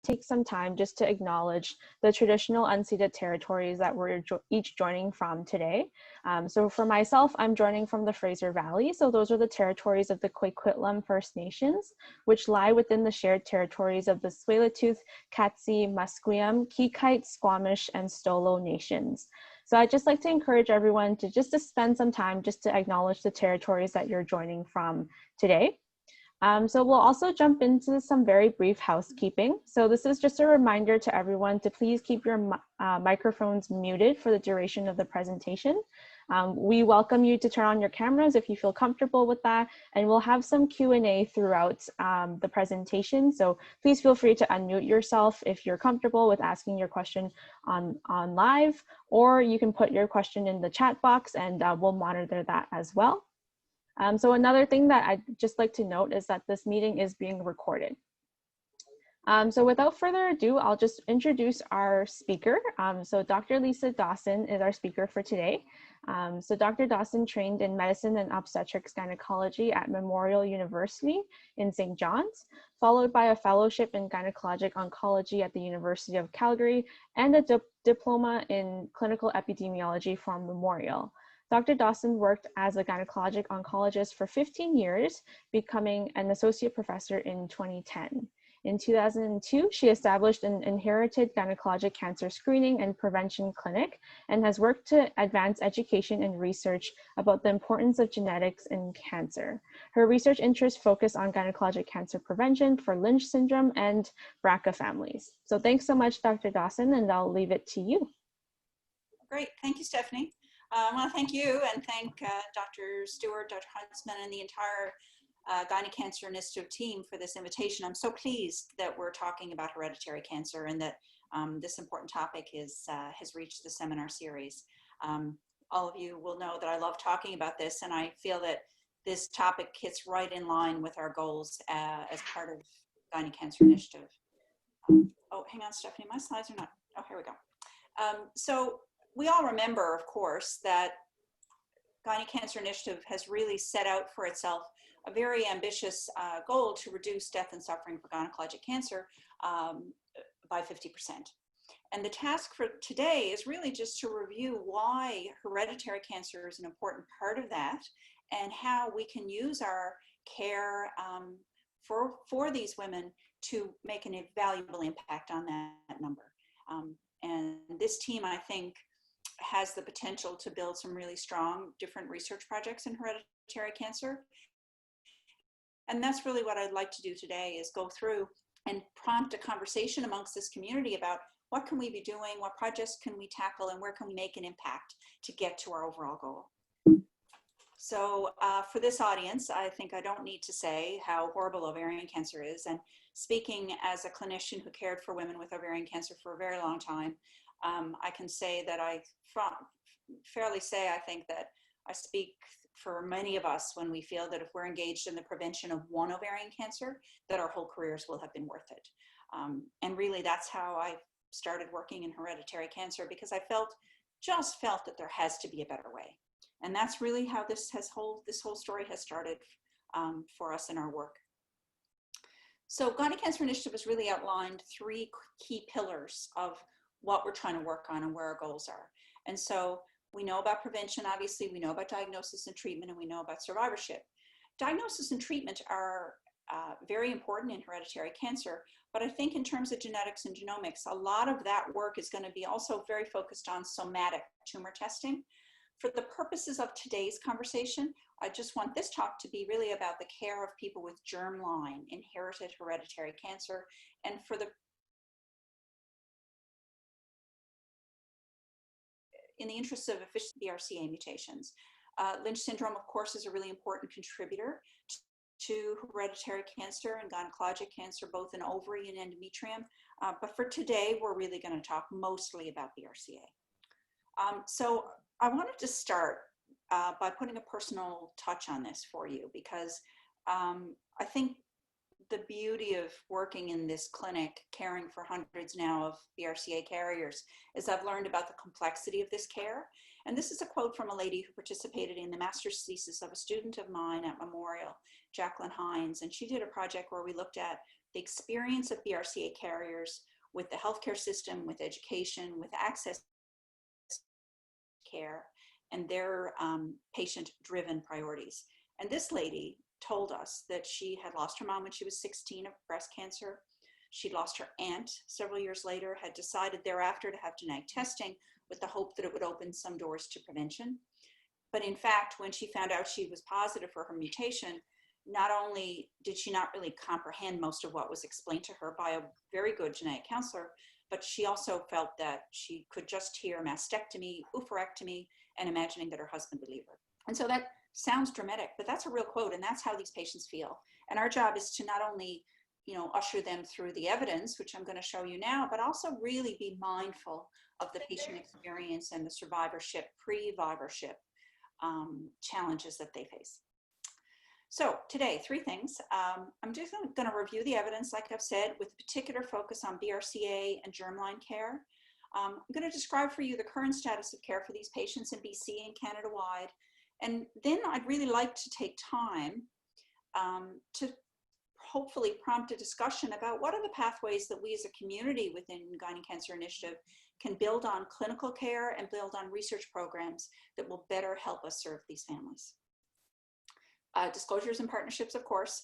take some time just to acknowledge the traditional unceded territories that we're each joining from today. So for myself, I'm joining from the Fraser Valley. So those are the territories of the Coquitlam First Nations, which lie within the shared territories of the Tsleil-Waututh, Katzie, Musqueam, Kikite, Squamish, and Stolo nations. So I'd just like to encourage everyone to spend some time just to acknowledge the territories that you're joining from today. So we'll also jump into some very brief housekeeping. So this is just a reminder to everyone to please keep your microphones muted for the duration of the presentation. We welcome you to turn on your cameras if you feel comfortable with that, and we'll have some Q&A throughout the presentation. So please feel free to unmute yourself if you're comfortable with asking your question on live, or you can put your question in the chat box and we'll monitor that as well. So another thing that I'd just like to note is that this meeting is being recorded. So without further ado, I'll just introduce our speaker. So Dr. Lesa Dawson is our speaker for today. So Dr. Dawson trained in medicine and obstetrics gynecology at Memorial University in St. John's, followed by a fellowship in gynecologic oncology at the University of Calgary and a diploma in clinical epidemiology from Memorial. Dr. Dawson worked as a gynecologic oncologist for 15 years, becoming an associate professor in 2010. In 2002, she established an inherited gynecologic cancer screening and prevention clinic and has worked to advance education and research about the importance of genetics in cancer. Her research interests focus on gynecologic cancer prevention for Lynch syndrome and BRCA families. So thanks so much, Dr. Dawson, and I'll leave it to you. Great, thank you, Stephanie. I want to thank you and thank Dr. Stewart, Dr. Huntsman, and the entire Gyne Cancer Initiative team for this invitation. I'm so pleased that we're talking about hereditary cancer and that this important topic has reached the seminar series. All of you will know that I love talking about this, and I feel that this topic hits right in line with our goals as part of Gyne Cancer Initiative. Oh, hang on, Stephanie, my slides are not, oh, here we go. So we all remember, of course, that Gyne Cancer Initiative has really set out for itself a very ambitious goal to reduce death and suffering for gynecologic cancer by 50%. And the task for today is really just to review why hereditary cancer is an important part of that and how we can use our care for these women to make an invaluable impact on that number. And this team, I think, has the potential to build some really strong different research projects in hereditary cancer. And that's really what I'd like to do today, is go through and prompt a conversation amongst this community about what can we be doing, what projects can we tackle, and where can we make an impact to get to our overall goal. So for this audience, I think I don't need to say how horrible ovarian cancer is. And speaking as a clinician who cared for women with ovarian cancer for a very long time, I can say that I think that I speak for many of us when we feel that if we're engaged in the prevention of one ovarian cancer, that our whole careers will have been worth it. And really, that's how I started working in hereditary cancer, because I just felt that there has to be a better way. And that's really how this whole story has started for us in our work. So Gyne Cancer Initiative has really outlined 3 key pillars of what we're trying to work on and where our goals are. And so we know about prevention, obviously, we know about diagnosis and treatment, and we know about survivorship. Diagnosis and treatment are very important in hereditary cancer, but I think in terms of genetics and genomics, a lot of that work is going to be also very focused on somatic tumor testing. For the purposes of today's conversation, I just want this talk to be really about the care of people with germline inherited hereditary cancer, and for the in the interest of efficient BRCA mutations. Lynch syndrome, of course, is a really important contributor to hereditary cancer and gynecologic cancer, both in ovary and endometrium. But for today, we're really going to talk mostly about BRCA. So I wanted to start by putting a personal touch on this for you, because I think the beauty of working in this clinic, caring for hundreds now of BRCA carriers, is I've learned about the complexity of this care. And this is a quote from a lady who participated in the master's thesis of a student of mine at Memorial, Jacqueline Hines. And she did a project where we looked at the experience of BRCA carriers with the healthcare system, with education, with access to care, and their patient-driven priorities. And this lady told us that she had lost her mom when she was 16 of breast cancer. She'd lost her aunt several years later, had decided thereafter to have genetic testing with the hope that it would open some doors to prevention. But in fact, when she found out she was positive for her mutation, not only did she not really comprehend most of what was explained to her by a very good genetic counselor, but she also felt that she could just hear mastectomy, oophorectomy, and imagining that her husband would leave her. And so that sounds dramatic, but that's a real quote, and that's how these patients feel. And our job is to not only, usher them through the evidence, which I'm going to show you now, but also really be mindful of the patient experience and the survivorship, pre-vivorship challenges that they face. So today, 3 things. I'm just going to review the evidence, like I've said, with particular focus on BRCA and germline care. I'm going to describe for you the current status of care for these patients in BC and Canada-wide. And then I'd really like to take time to hopefully prompt a discussion about what are the pathways that we as a community within Gyne Cancer Initiative can build on clinical care and build on research programs that will better help us serve these families. Disclosures and partnerships, of course.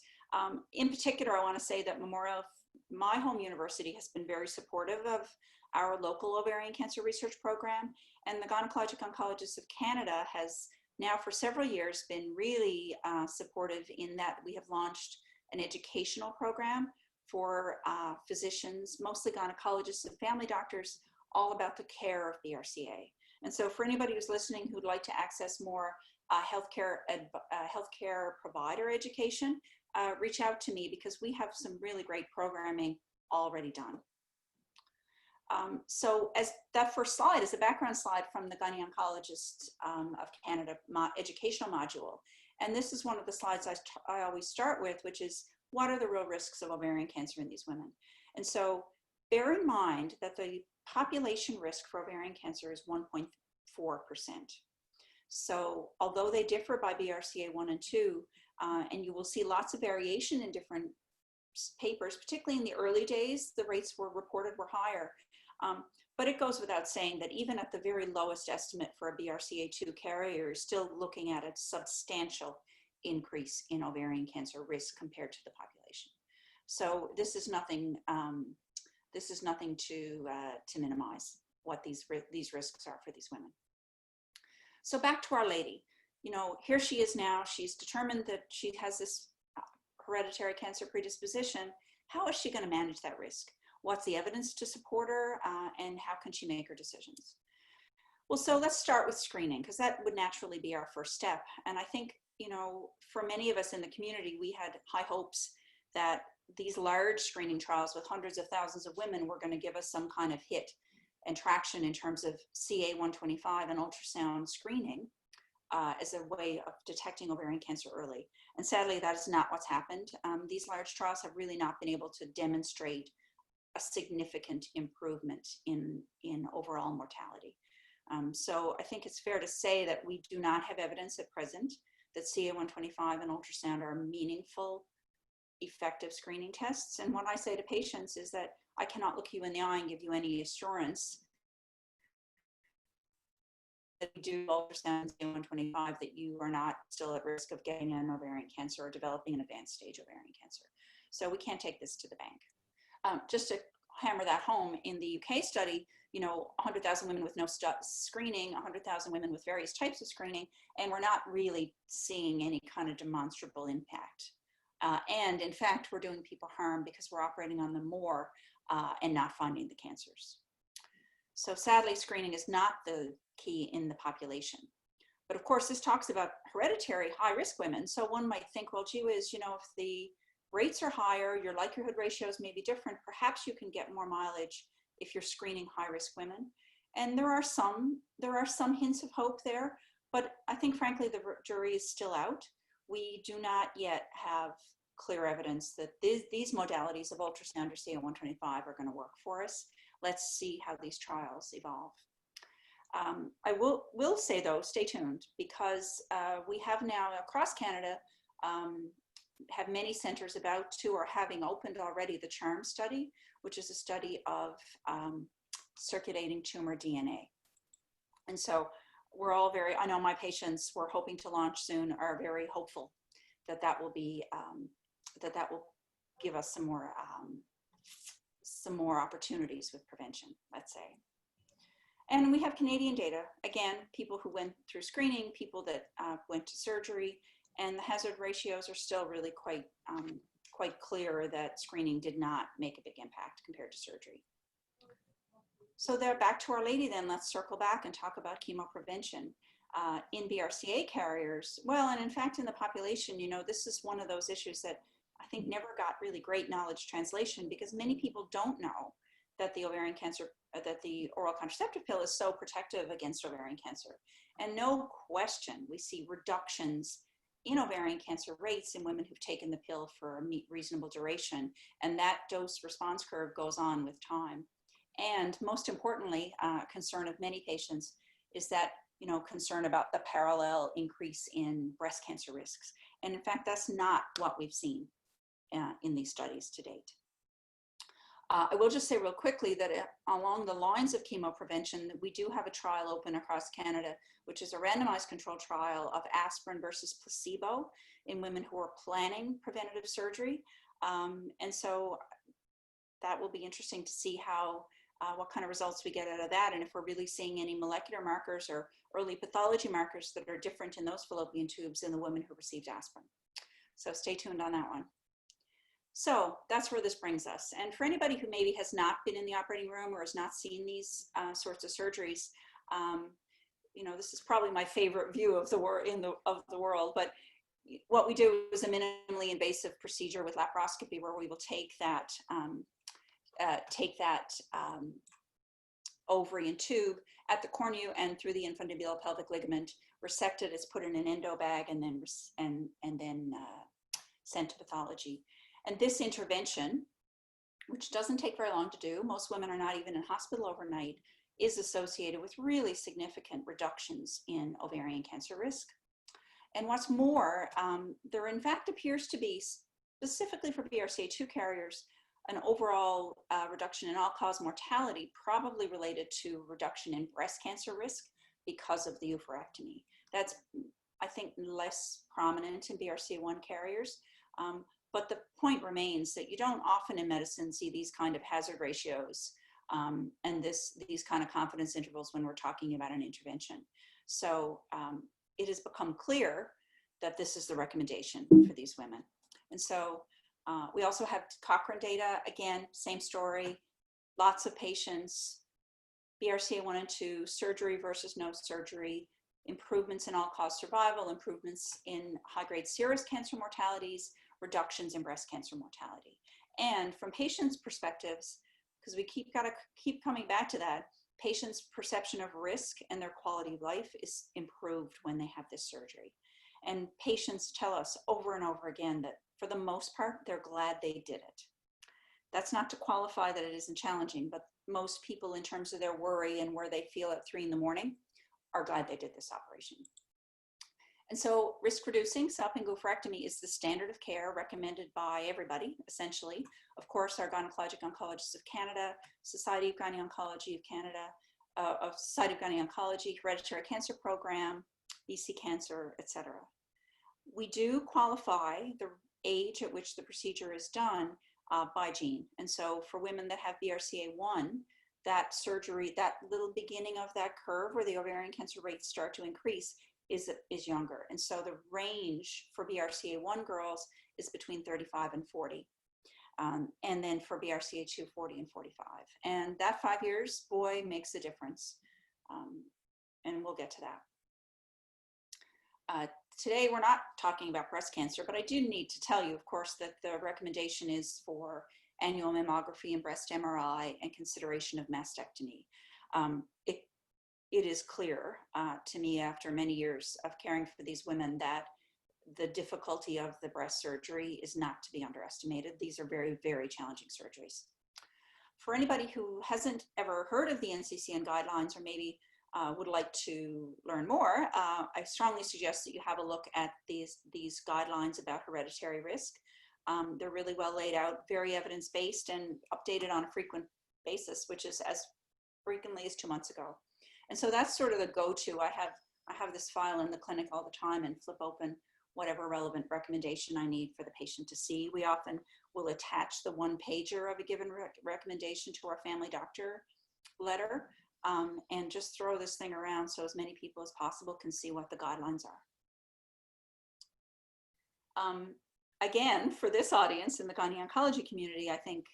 In particular, I want to say that Memorial, my home university, has been very supportive of our local ovarian cancer research program, and the Gynecologic Oncologists of Canada has now for several years been really supportive in that we have launched an educational program for physicians, mostly gynecologists and family doctors, all about the care of BRCA. And so for anybody who's listening who'd like to access more healthcare provider education, reach out to me because we have some really great programming already done. So as that first slide is a background slide from the Gyne Oncologists of Canada educational module. And this is one of the slides I always start with, which is what are the real risks of ovarian cancer in these women? And so bear in mind that the population risk for ovarian cancer is 1.4%. So although they differ by BRCA1 and 2, and you will see lots of variation in different papers, particularly in the early days, the rates were reported were higher. But it goes without saying that even at the very lowest estimate for a BRCA2 carrier, you're still looking at a substantial increase in ovarian cancer risk compared to the population. So this is nothing to minimize what these risks are for these women. So back to our lady, here she is now. She's determined that she has this hereditary cancer predisposition. How is she going to manage that risk? What's the evidence to support her, and how can she make her decisions? Well, so let's start with screening, because that would naturally be our first step. And I think, for many of us in the community, we had high hopes that these large screening trials with hundreds of thousands of women were going to give us some kind of hit and traction in terms of CA-125 and ultrasound screening as a way of detecting ovarian cancer early. And sadly, that is not what's happened. These large trials have really not been able to demonstrate a significant improvement in overall mortality. So I think it's fair to say that we do not have evidence at present that CA-125 and ultrasound are meaningful, effective screening tests. And what I say to patients is that I cannot look you in the eye and give you any assurance that you do ultrasound CA-125 that you are not still at risk of getting an ovarian cancer or developing an advanced stage ovarian cancer. So we can't take this to the bank. Just to hammer that home, in the UK study, 100,000 women with no screening, 100,000 women with various types of screening, and we're not really seeing any kind of demonstrable impact. And in fact, we're doing people harm because we're operating on them more and not finding the cancers. So sadly, screening is not the key in the population. But of course, this talks about hereditary high-risk women. So one might think, well, gee whiz, if the rates are higher, your likelihood ratios may be different, perhaps you can get more mileage if you're screening high-risk women. And there are some hints of hope there, but I think frankly the jury is still out. We do not yet have clear evidence that these modalities of ultrasound or CA-125 are going to work for us. Let's see how these trials evolve. I will say though, stay tuned, because we have now across Canada have many centers about to or having opened already the CHARM study, which is a study of circulating tumor DNA. And so we're all very, I know my patients we're hoping to launch soon are very hopeful that that will be, that will give us some more opportunities with prevention, let's say. And we have Canadian data, again, people who went through screening, people that went to surgery, and the hazard ratios are still really quite clear that screening did not make a big impact compared to surgery. So there, back to Our Lady then, let's circle back and talk about chemo prevention. In BRCA carriers, well, and in fact in the population, you know, this is one of those issues that I think never got really great knowledge translation, because many people don't know that the ovarian cancer, that the oral contraceptive pill is so protective against ovarian cancer. And no question, we see reductions in ovarian cancer rates in women who've taken the pill for a reasonable duration. And that dose response curve goes on with time. And most importantly, concern of many patients is that, you know, concern about the parallel increase in breast cancer risks. And in fact, that's not what we've seen in these studies to date. I will just say real quickly that along the lines of chemo prevention, we do have a trial open across Canada, which is a randomized controlled trial of aspirin versus placebo in women who are planning preventative surgery. And so that will be interesting to see how, what kind of results we get out of that, and if we're really seeing any molecular markers or early pathology markers that are different in those fallopian tubes in the women who received aspirin. So stay tuned on that one. So that's where this brings us. And for anybody who maybe has not been in the operating room or has not seen these sorts of surgeries, you know, this is probably my favorite view of the world. But what we do is a minimally invasive procedure with laparoscopy, where we will take that ovarian tube at the cornu and through the infundibulal pelvic ligament, resect it, it's put in an endo bag, and then sent to pathology. And this intervention, which doesn't take very long to do, most women are not even in hospital overnight, is associated with really significant reductions in ovarian cancer risk. And what's more, there in fact appears to be, specifically for BRCA2 carriers, an overall reduction in all-cause mortality, probably related to reduction in breast cancer risk because of the oophorectomy. That's, I think, less prominent in BRCA1 carriers. But the point remains that you don't often in medicine see these kind of hazard ratios and these kind of confidence intervals when we're talking about an intervention. So it has become clear that this is the recommendation for these women. And so we also have Cochrane data, again, same story, lots of patients, BRCA1 and 2, surgery versus no surgery, improvements in all-cause survival, improvements in high-grade serous cancer mortalities, reductions in breast cancer mortality. And from patients' perspectives, because we keep coming back to that, patients' perception of risk and their quality of life is improved when they have this surgery. And patients tell us over and over again that for the most part, they're glad they did it. That's not to qualify that it isn't challenging, but most people, in terms of their worry and where they feel at 3 in the morning, are glad they did this operation. And so risk-reducing salpingo oophorectomy is the standard of care recommended by everybody, essentially. Of course, our Gynecologic Oncologists of Canada, Society of Gyne-Oncology of Canada, Society of Gyne-Oncology, Hereditary Cancer Program, BC Cancer, etc. We do qualify the age at which the procedure is done by gene. And so for women that have BRCA1, that surgery, that little beginning of that curve where the ovarian cancer rates start to increase is younger. And so the range for BRCA1 girls is between 35 and 40. And then for BRCA2, 40 and 45. And that 5 years, boy, makes a difference. And we'll get to that. Today, we're not talking about breast cancer, but I do need to tell you, of course, that the recommendation is for annual mammography and breast MRI and consideration of mastectomy. It is clear to me after many years of caring for these women that the difficulty of the breast surgery is not to be underestimated. These are very, very challenging surgeries. For anybody who hasn't ever heard of the NCCN guidelines, or maybe would like to learn more, I strongly suggest that you have a look at these guidelines about hereditary risk. They're really well laid out, very evidence-based, and updated on a frequent basis, which is as frequently as 2 months ago. And so that's sort of the go-to. I have this file in the clinic all the time and flip open whatever relevant recommendation I need for the patient to see. We often will attach the one-pager of a given recommendation to our family doctor letter, and just throw this thing around so as many people as possible can see what the guidelines are. Again, for this audience in the gynecology community, I think,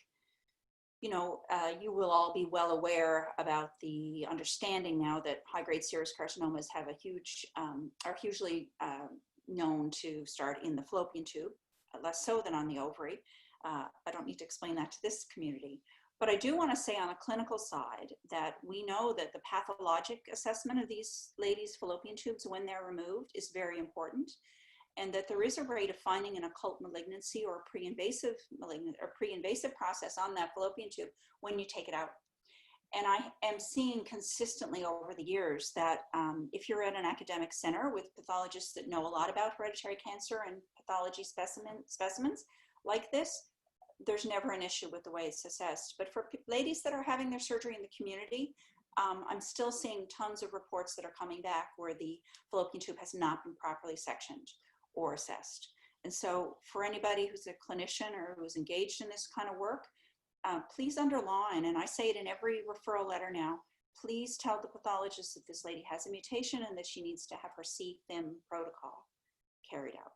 you know, you will all be well aware about the understanding now that high-grade serous carcinomas have a huge, are hugely known to start in the fallopian tube, less so than on the ovary. I don't need to explain that to this community. But I do want to say on a clinical side that we know that the pathologic assessment of these ladies' fallopian tubes when they're removed is very important, and that there is a rate of finding an occult malignancy or pre-invasive process on that fallopian tube when you take it out. And I am seeing consistently over the years that if you're at an academic center with pathologists that know a lot about hereditary cancer and pathology specimens like this, there's never an issue with the way it's assessed. But for ladies that are having their surgery in the community, I'm still seeing tons of reports that are coming back where the fallopian tube has not been properly sectioned or assessed. And so for anybody who's a clinician or who's engaged in this kind of work, please underline, and I say it in every referral letter now, please tell the pathologist that this lady has a mutation and that she needs to have her CFIM protocol carried out.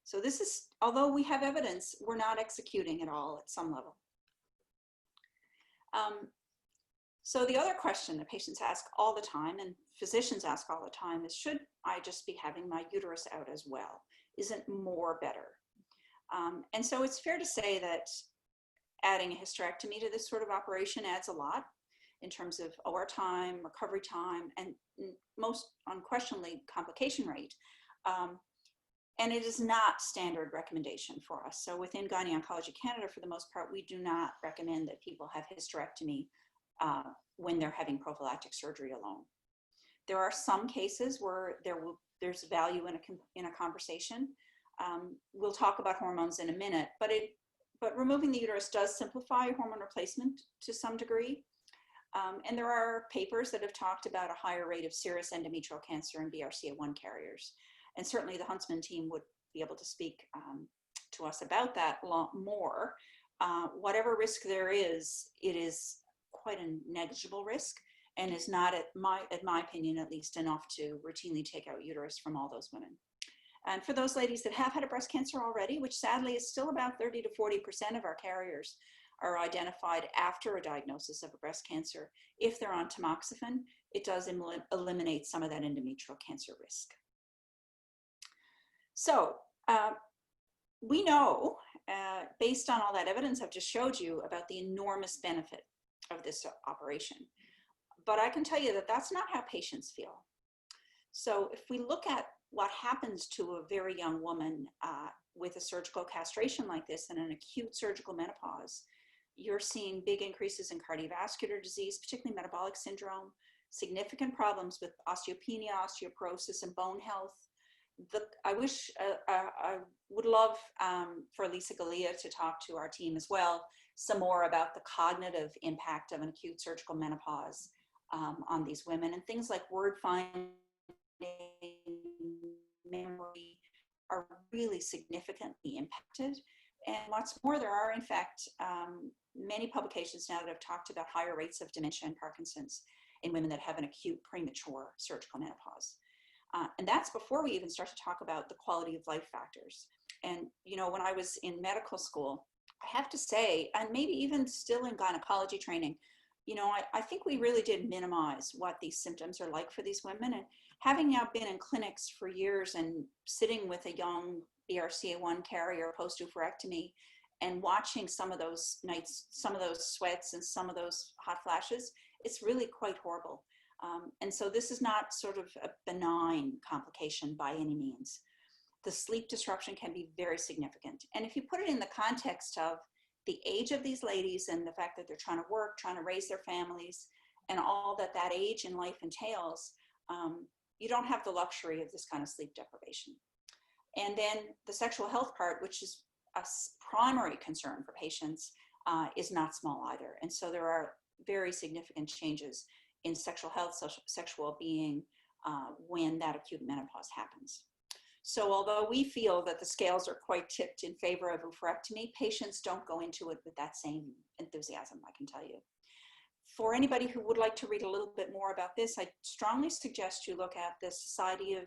So this is, although we have evidence, we're not executing at all at some level. So the other question that patients ask all the time and physicians ask all the time is, should I just be having my uterus out as well? Isn't more better? And so it's fair to say that adding a hysterectomy to this sort of operation adds a lot in terms of OR time, recovery time, and most unquestionably complication rate. And it is not standard recommendation for us. So within Gynecology Canada, for the most part, we do not recommend that people have hysterectomy when they're having prophylactic surgery alone. There are some cases where there's value in a conversation. We'll talk about hormones in a minute, but removing the uterus does simplify hormone replacement to some degree. And there are papers that have talked about a higher rate of serous endometrial cancer in BRCA1 carriers. And certainly the Huntsman team would be able to speak to us about that a lot more. Whatever risk there is, it is quite a negligible risk and is not, at my opinion at least, enough to routinely take out uterus from all those women. And for those ladies that have had a breast cancer already, which sadly is still about 30 to 40% of our carriers are identified after a diagnosis of a breast cancer, if they're on tamoxifen, it does eliminate some of that endometrial cancer risk. So we know, based on all that evidence I've just showed you, about the enormous benefit of this operation. But I can tell you that that's not how patients feel. So if we look at what happens to a very young woman with a surgical castration like this and an acute surgical menopause, you're seeing big increases in cardiovascular disease, particularly metabolic syndrome, significant problems with osteopenia, osteoporosis, and bone health. I would love for Lesa Galea to talk to our team as well some more about the cognitive impact of an acute surgical menopause on these women, and things like word finding, memory are really significantly impacted. And what's more, there are in fact many publications now that have talked about higher rates of dementia and Parkinson's in women that have an acute premature surgical menopause. And that's before we even start to talk about the quality of life factors. And, you know, when I was in medical school, I have to say, and maybe even still in gynecology training, you know, I think we really did minimize what these symptoms are like for these women. And having now been in clinics for years and sitting with a young BRCA1 carrier post-oophorectomy and watching some of those nights, some of those sweats and some of those hot flashes, it's really quite horrible. And so this is not sort of a benign complication by any means. The sleep disruption can be very significant. And if you put it in the context of the age of these ladies and the fact that they're trying to work, trying to raise their families, and all that that age in life entails, you don't have the luxury of this kind of sleep deprivation. And then the sexual health part, which is a primary concern for patients, is not small either. And so there are very significant changes in sexual health, sexual well-being when that acute menopause happens. So although we feel that the scales are quite tipped in favor of oophorectomy, patients don't go into it with that same enthusiasm, I can tell you. For anybody who would like to read a little bit more about this, I strongly suggest you look at the Society of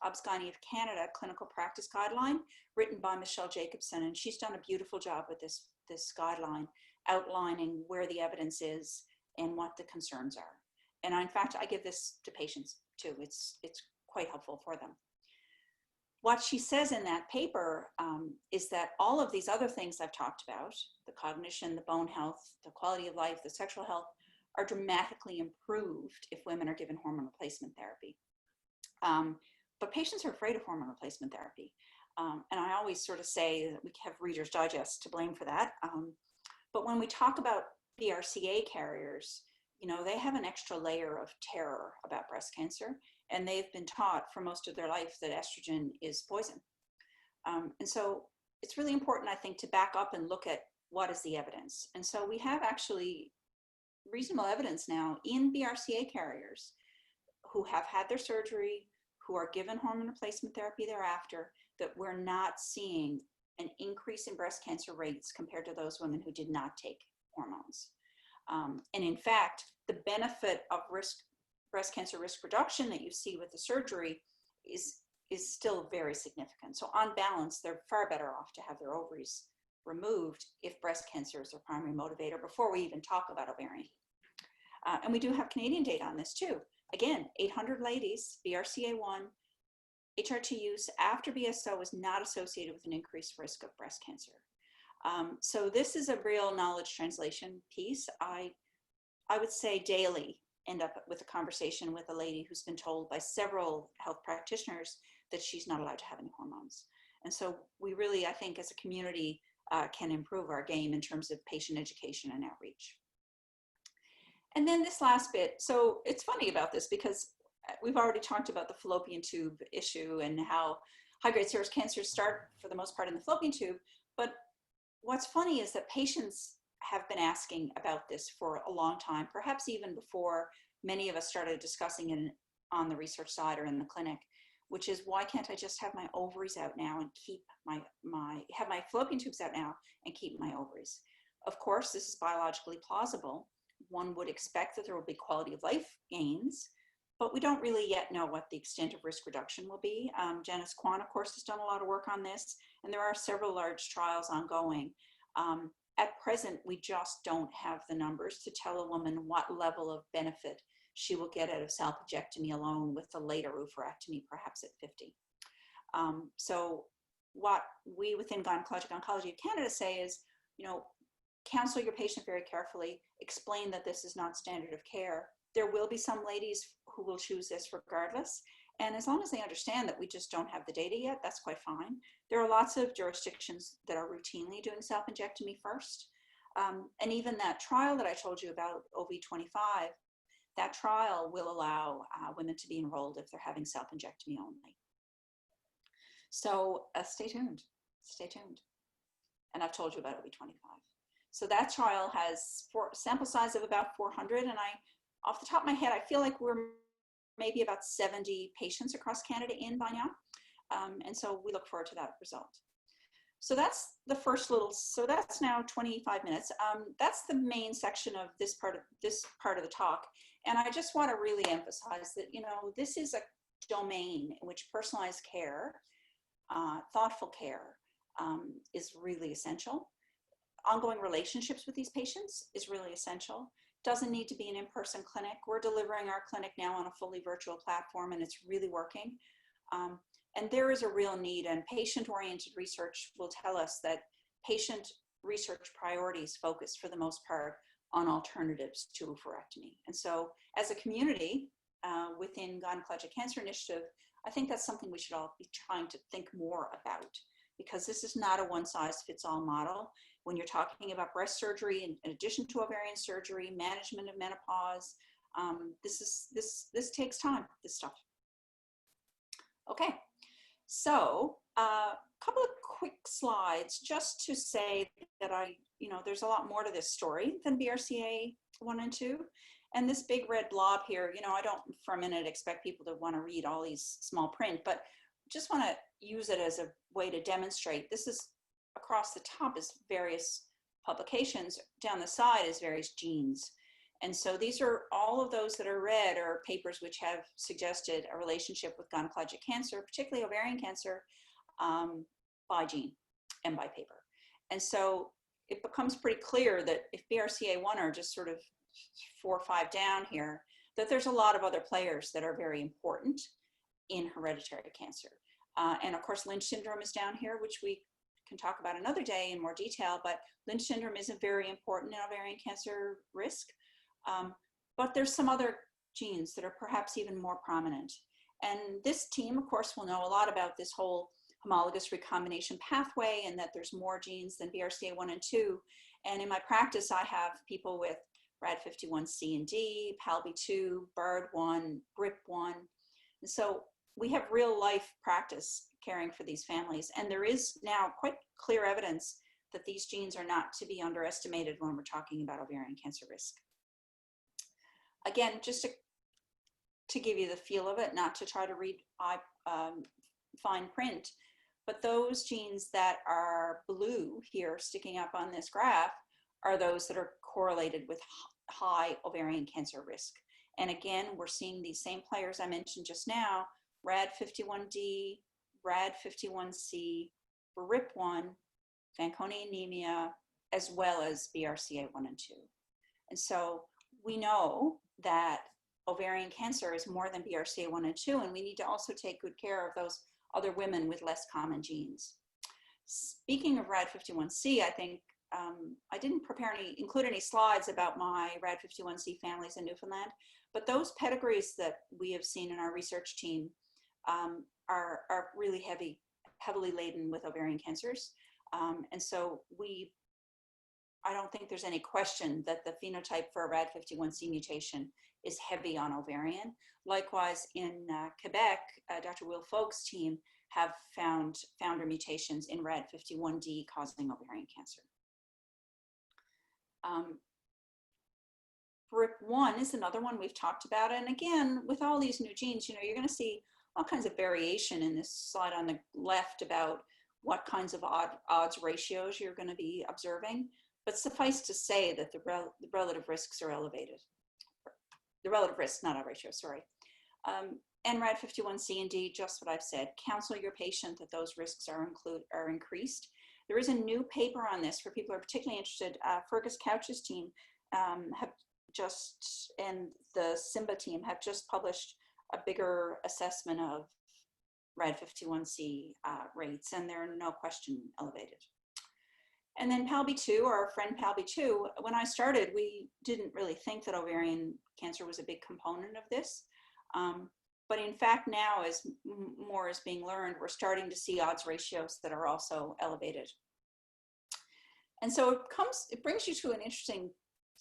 Obs-Gynae of Canada Clinical Practice Guideline, written by Michelle Jacobson, and she's done a beautiful job with this guideline, outlining where the evidence is and what the concerns are. And in fact, I give this to patients too. It's quite helpful for them. What she says in that paper is that all of these other things I've talked about, the cognition, the bone health, the quality of life, the sexual health, are dramatically improved if women are given hormone replacement therapy. But patients are afraid of hormone replacement therapy. And I always sort of say that we have Reader's Digest to blame for that. But when we talk about BRCA carriers, you know, they have an extra layer of terror about breast cancer, and they've been taught for most of their life that estrogen is poison. And so it's really important, I think, to back up and look at what is the evidence. And so we have actually reasonable evidence now in BRCA carriers who have had their surgery, who are given hormone replacement therapy thereafter, that we're not seeing an increase in breast cancer rates compared to those women who did not take hormones. And in fact, the benefit of breast cancer risk reduction that you see with the surgery is still very significant. So on balance, they're far better off to have their ovaries removed if breast cancer is their primary motivator before we even talk about ovarian. And we do have Canadian data on this too. Again, 800 ladies, BRCA1, HRT use after BSO was not associated with an increased risk of breast cancer. So this is a real knowledge translation piece. I would say daily end up with a conversation with a lady who's been told by several health practitioners that she's not allowed to have any hormones. And so we really, I think, as a community, can improve our game in terms of patient education and outreach. And then this last bit, so it's funny about this because we've already talked about the fallopian tube issue and how high-grade serous cancers start for the most part in the fallopian tube. But what's funny is that patients have been asking about this for a long time, perhaps even before many of us started discussing it on the research side or in the clinic, which is, why can't I just have my ovaries out now and keep have my fallopian tubes out now and keep my ovaries? Of course, this is biologically plausible. One would expect that there will be quality of life gains, but we don't really yet know what the extent of risk reduction will be. Janice Kwan, of course, has done a lot of work on this, and there are several large trials ongoing. At present, we just don't have the numbers to tell a woman what level of benefit she will get out of salpingectomy alone with the later oophorectomy, perhaps at 50. So what we within Gynecologic Oncology of Canada say is, you know, counsel your patient very carefully, explain that this is not standard of care. There will be some ladies who will choose this regardless. And as long as they understand that we just don't have the data yet, that's quite fine. There are lots of jurisdictions that are routinely doing salpingectomy first. And even that trial that I told you about, OV25, that trial will allow women to be enrolled if they're having salpingectomy only. So stay tuned, stay tuned. And I've told you about OV25. So that trial has sample size of about 400, and off the top of my head, I feel like we're maybe about 70 patients across Canada in by now. And so we look forward to that result. So that's the first little, so that's now 25 minutes. That's the main section of this part of the talk. And I just want to really emphasize that, you know, this is a domain in which personalized care, thoughtful care is really essential. Ongoing relationships with these patients is really essential. Doesn't need to be an in-person clinic. We're delivering our clinic now on a fully virtual platform, and it's really working. And there is a real need, and patient-oriented research will tell us that patient research priorities focus for the most part on alternatives to oophorectomy. And so as a community within Gynecologic Cancer Initiative, I think that's something we should all be trying to think more about. because this is not a one-size-fits-all model. When you're talking about breast surgery, in addition to ovarian surgery, management of menopause, this takes time, this stuff. Okay, so a couple of quick slides just to say that there's a lot more to this story than BRCA 1 and 2. And this big red blob here, I don't for a minute expect people to want to read all these small print, but just want to use it as a way to demonstrate. This is across the top is various publications, down the side is various genes. And so these are all of those that are red are papers which have suggested a relationship with gynecologic cancer, particularly ovarian cancer, by gene and by paper. And so it becomes pretty clear that if BRCA1 are just sort of 4 or 5 down here, that there's a lot of other players that are very important in hereditary cancer. And of course, Lynch syndrome is down here, which we can talk about another day in more detail, but Lynch syndrome isn't very important in ovarian cancer risk. But there's some other genes that are perhaps even more prominent. And this team, of course, will know a lot about this whole homologous recombination pathway and that there's more genes than BRCA1 and 2. And in my practice, I have people with RAD51C and D, PALB2, BARD1, BRIP1. And so we have real life practice caring for these families. And there is now quite clear evidence that these genes are not to be underestimated when we're talking about ovarian cancer risk. Again, just to give you the feel of it, not to try to read fine print, but those genes that are blue here sticking up on this graph are those that are correlated with high ovarian cancer risk. And again, we're seeing these same players I mentioned just now, RAD51D, RAD51C, BRIP1, Fanconi anemia, as well as BRCA1 and 2. And so we know that ovarian cancer is more than BRCA1 and 2, and we need to also take good care of those other women with less common genes. Speaking of RAD51C, I think I didn't include any slides about my RAD51C families in Newfoundland, but those pedigrees that we have seen in our research team are really heavily laden with ovarian cancers. And so I don't think there's any question that the phenotype for a RAD51C mutation is heavy on ovarian. Likewise, in Quebec, Dr. Will Folk's team have found founder mutations in RAD51D causing ovarian cancer. BRIP1 is another one we've talked about. And again, with all these new genes, you're going to see all kinds of variation in this slide on the left about what kinds of odds ratios you're going to be observing. But suffice to say that the relative risks are elevated. The relative risk, not a ratio, sorry. And RAD51C and D, just what I've said. Counsel your patient that those risks are increased. There is a new paper on this for people who are particularly interested. Fergus Couch's team and the Simba team have just published a bigger assessment of RAD51C rates, and they're no question elevated. And then PALB2, our friend PALB2, when I started, we didn't really think that ovarian cancer was a big component of this. But in fact, now as more is being learned, we're starting to see odds ratios that are also elevated. And so it brings you to an interesting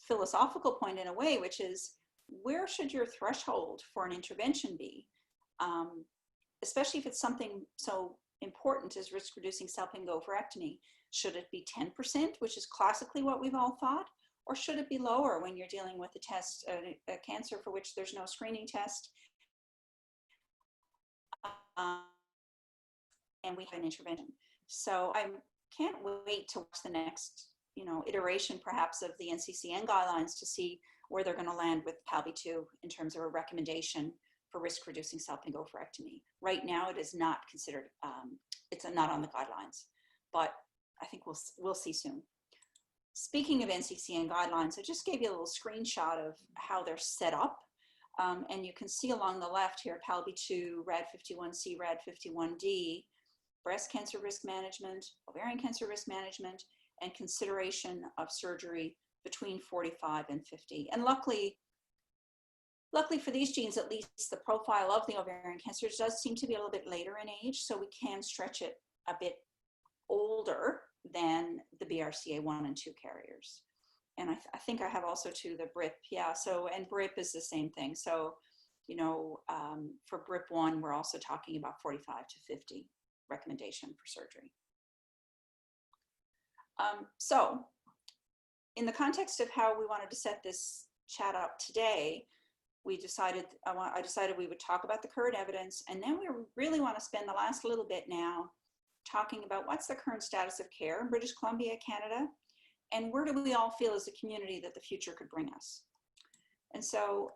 philosophical point in a way, which is, where should your threshold for an intervention be? Especially if it's something so important as risk-reducing salpingo ovarectomy. Should it be 10%, which is classically what we've all thought? Or should it be lower when you're dealing with a cancer for which there's no screening test? And we have an intervention. So I can't wait to watch the next, iteration perhaps of the Nccn guidelines to see where they're going to land with PALB2 in terms of a recommendation for risk-reducing salpingo ovarectomy. Right now, it is not considered, it's not on the guidelines, but I think we'll see soon. Speaking of NCCN guidelines, I just gave you a little screenshot of how they're set up. And you can see along the left here, PALB2, RAD51C, RAD51D, breast cancer risk management, ovarian cancer risk management, and consideration of surgery between 45 and 50. And luckily for these genes, at least the profile of the ovarian cancer does seem to be a little bit later in age, so we can stretch it a bit older than the BRCA1 and 2 carriers. And I think I have also too the BRIP. Yeah, so, and BRIP is the same thing. So, you know, for BRIP1, we're also talking about 45 to 50 recommendation for surgery. So in the context of how we wanted to set this chat up today, we decided, I decided we would talk about the current evidence, and then we really want to spend the last little bit now talking about what's the current status of care in British Columbia, Canada, and where do we all feel as a community that the future could bring us. And so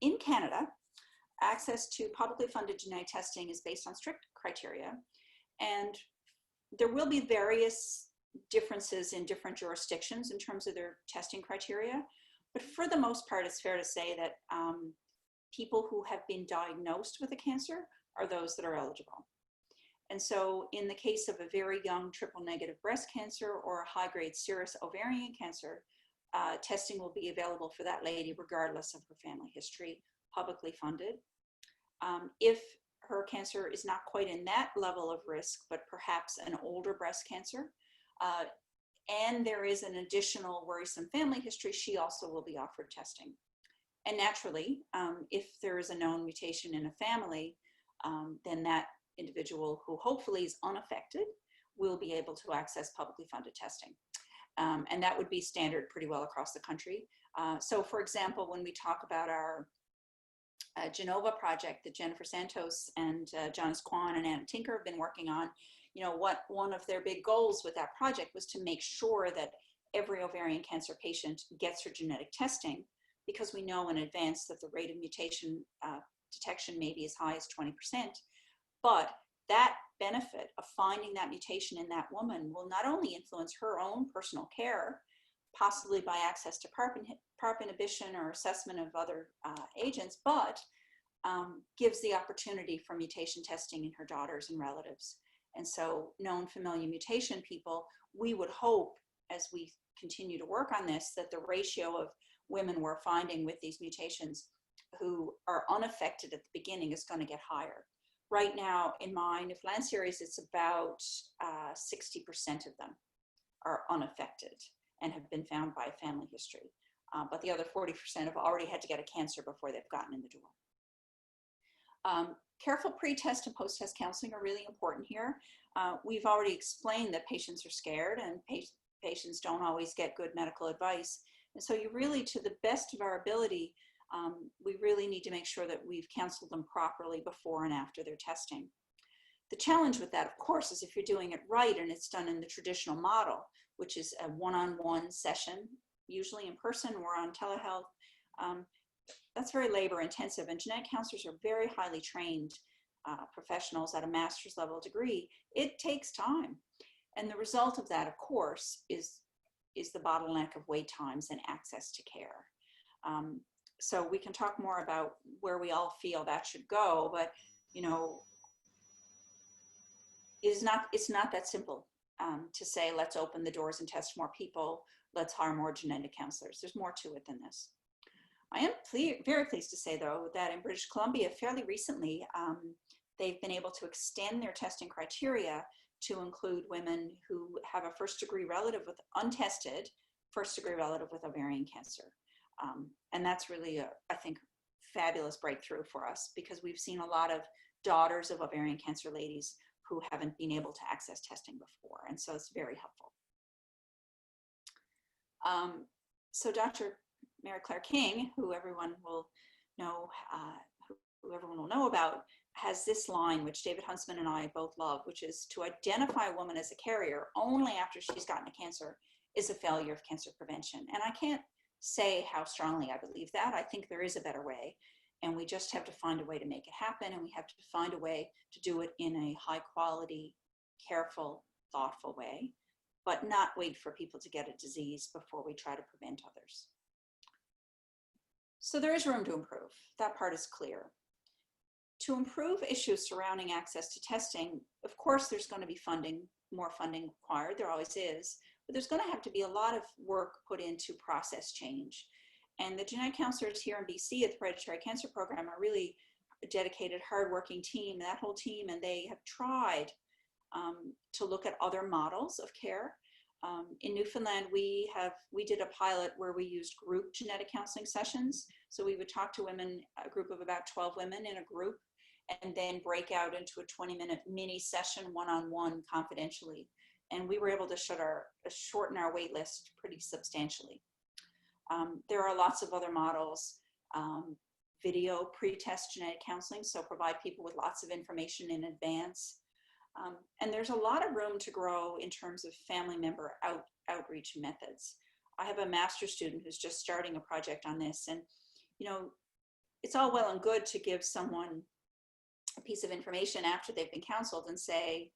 in Canada, access to publicly funded genetic testing is based on strict criteria, and there will be various differences in different jurisdictions in terms of their testing criteria. But for the most part, it's fair to say that people who have been diagnosed with a cancer are those that are eligible. And so in the case of a very young triple negative breast cancer or a high-grade serous ovarian cancer, testing will be available for that lady regardless of her family history, publicly funded. If her cancer is not quite in that level of risk, but perhaps an older breast cancer, and there is an additional worrisome family history, she also will be offered testing. And naturally, if there is a known mutation in a family, then that individual who hopefully is unaffected will be able to access publicly funded testing. And that would be standard pretty well across the country. So for example, when we talk about our Genova project that Jennifer Santos and Jonas Kwan and Anna Tinker have been working on, you know, one of their big goals with that project was to make sure that every ovarian cancer patient gets her genetic testing, because we know in advance that the rate of mutation detection may be as high as 20%. But that benefit of finding that mutation in that woman will not only influence her own personal care, possibly by access to PARP inhibition or assessment of other agents, but gives the opportunity for mutation testing in her daughters and relatives. And so known familial mutation people, we would hope as we continue to work on this, that the ratio of women we're finding with these mutations who are unaffected at the beginning is going to get higher. Right now in my Newfoundland series, it's about 60% of them are unaffected and have been found by a family history. But the other 40% have already had to get a cancer before they've gotten in the door. Careful pre-test and post-test counseling are really important here. We've already explained that patients are scared and patients don't always get good medical advice. And so you really, to the best of our ability, we really need to make sure that we've counseled them properly before and after their testing. The challenge with that, of course, is if you're doing it right and it's done in the traditional model, which is a one-on-one session, usually in person or on telehealth, that's very labor intensive, and genetic counselors are very highly trained professionals at a master's level degree. It takes time. And the result of that, of course, is the bottleneck of wait times and access to care. So we can talk more about where we all feel that should go, but you know, it's not that simple to say, let's open the doors and test more people, let's hire more genetic counselors. There's more to it than this. I am very pleased to say, though, that in British Columbia, fairly recently, they've been able to extend their testing criteria to include women who have a first-degree relative with untested first-degree relative with ovarian cancer. And that's really, I think, fabulous breakthrough for us, because we've seen a lot of daughters of ovarian cancer ladies who haven't been able to access testing before. And so it's very helpful. So Dr. Mary Claire King, who everyone will know, about, has this line, which David Huntsman and I both love, which is, to identify a woman as a carrier only after she's gotten a cancer is a failure of cancer prevention. And I can't say how strongly I believe that. I think there is a better way, and we just have to find a way to make it happen, and we have to find a way to do it in a high quality, careful, thoughtful way, but not wait for people to get a disease before we try to prevent others. So there is room to improve. That part is clear. To improve issues surrounding access to testing, of course, there's going to be more funding required. There always is, but there's going to have to be a lot of work put into process change. And the genetic counselors here in BC at the Hereditary Cancer Program are really a dedicated, hardworking team, that whole team, and they have tried to look at other models of care. In Newfoundland, we did a pilot where we used group genetic counseling sessions. So we would talk to women, a group of about 12 women in a group, and then break out into a 20-minute mini session one-on-one confidentially. And we were able to shorten our wait list pretty substantially. There are lots of other models. Video pre-test genetic counseling, so provide people with lots of information in advance. And there's a lot of room to grow in terms of family member outreach methods. I have a master's student who's just starting a project on this, and it's all well and good to give someone a piece of information after they've been counseled and say,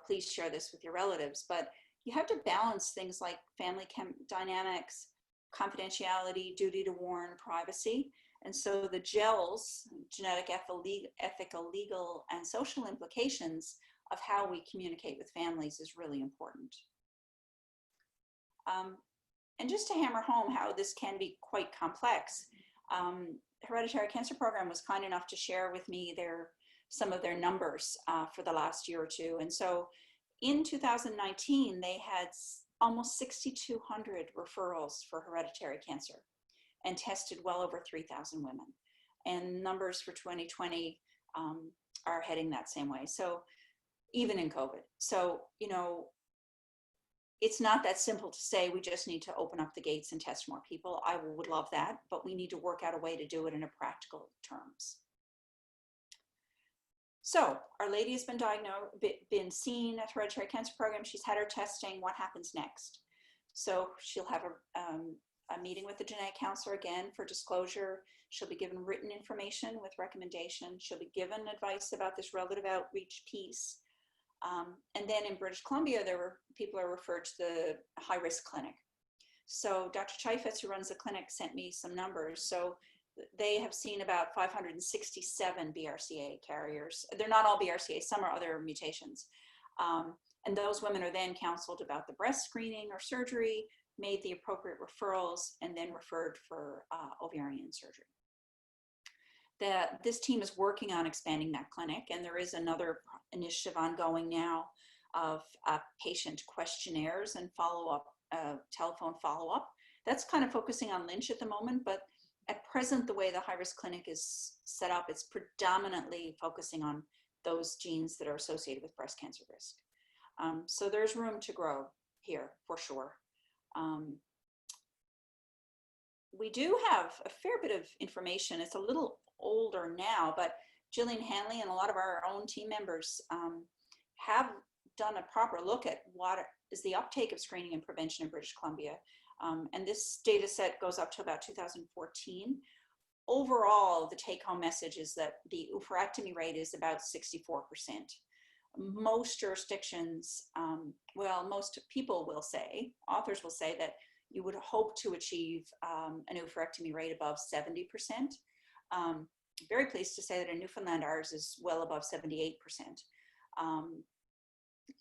please share this with your relatives, but you have to balance things like family dynamics, confidentiality, duty to warn, privacy. And so the GELS, genetic, ethical, legal, and social implications of how we communicate with families is really important. And just to hammer home how this can be quite complex, Hereditary Cancer Program was kind enough to share with me some of their numbers for the last year or two. And so in 2019, they had almost 6,200 referrals for hereditary cancer and tested well over 3,000 women. And numbers for 2020 are heading that same way. So even in COVID. So, it's not that simple to say we just need to open up the gates and test more people. I would love that, but we need to work out a way to do it in a practical terms. So Our Lady has been seen at Hereditary Cancer Program. She's had her testing. What happens next? So she'll have a meeting with the genetic counselor again for disclosure. She'll be given written information with recommendations. She'll be given advice about this relative outreach piece. And then in British Columbia, people are referred to the high-risk clinic. So Dr. Chaifetz, who runs the clinic, sent me some numbers. So they have seen about 567 BRCA carriers. They're not all BRCA, some are other mutations. And those women are then counseled about the breast screening or surgery, made the appropriate referrals, and then referred for ovarian surgery. This team is working on expanding that clinic, and there is another initiative ongoing now of patient questionnaires and follow-up, telephone follow-up. That's kind of focusing on Lynch at the moment, but at present, the way the high-risk clinic is set up, it's predominantly focusing on those genes that are associated with breast cancer risk. So there's room to grow here for sure. We do have a fair bit of information. It's a little older now, but Gillian Hanley and a lot of our own team members have done a proper look at what is the uptake of screening and prevention in British Columbia. And this data set goes up to about 2014. Overall, the take-home message is that the oophorectomy rate is about 64%. Most jurisdictions, most people will say, authors will say that you would hope to achieve an oophorectomy rate above 70%. Very pleased to say that in Newfoundland, ours is well above 78%,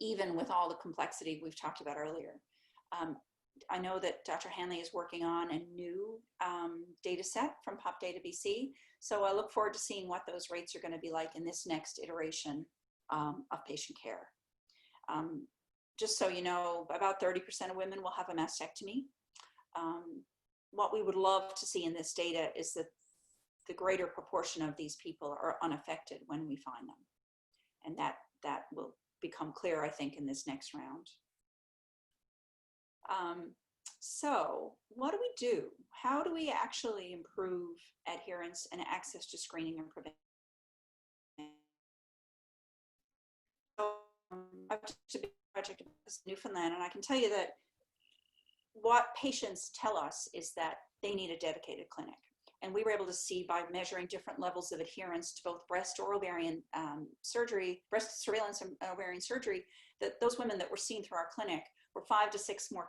even with all the complexity we've talked about earlier. I know that Dr. Hanley is working on a new data set from Pop Data BC, so I look forward to seeing what those rates are going to be like in this next iteration of patient care. Just so you know, about 30% of women will have a mastectomy. What we would love to see in this data is that the greater proportion of these people are unaffected when we find them. And that will become clear, I think, in this next round. So what do we do? How do we actually improve adherence and access to screening and prevention? I've just been a project about this in Newfoundland, and I can tell you that what patients tell us is that they need a dedicated clinic. And we were able to see by measuring different levels of adherence to both breast or ovarian surgery, breast surveillance and ovarian surgery, that those women that were seen through our clinic were 5 to 6 more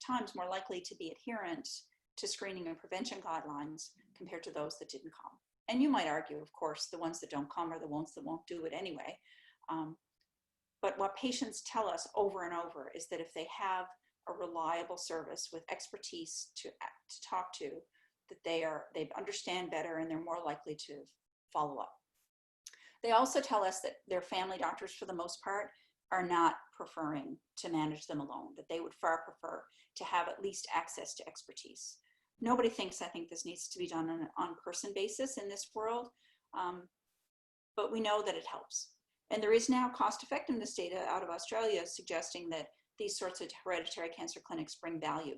times more likely to be adherent to screening and prevention guidelines compared to those that didn't come. And you might argue, of course, the ones that don't come are the ones that won't do it anyway. But what patients tell us over and over is that if they have a reliable service with expertise to talk to, that they understand better and they're more likely to follow up. They also tell us that their family doctors, for the most part, are not preferring to manage them alone, that they would far prefer to have at least access to expertise. Nobody thinks, I think, this needs to be done on an on-person basis in this world, but we know that it helps. And there is now cost-effectiveness data out of Australia suggesting that these sorts of hereditary cancer clinics bring value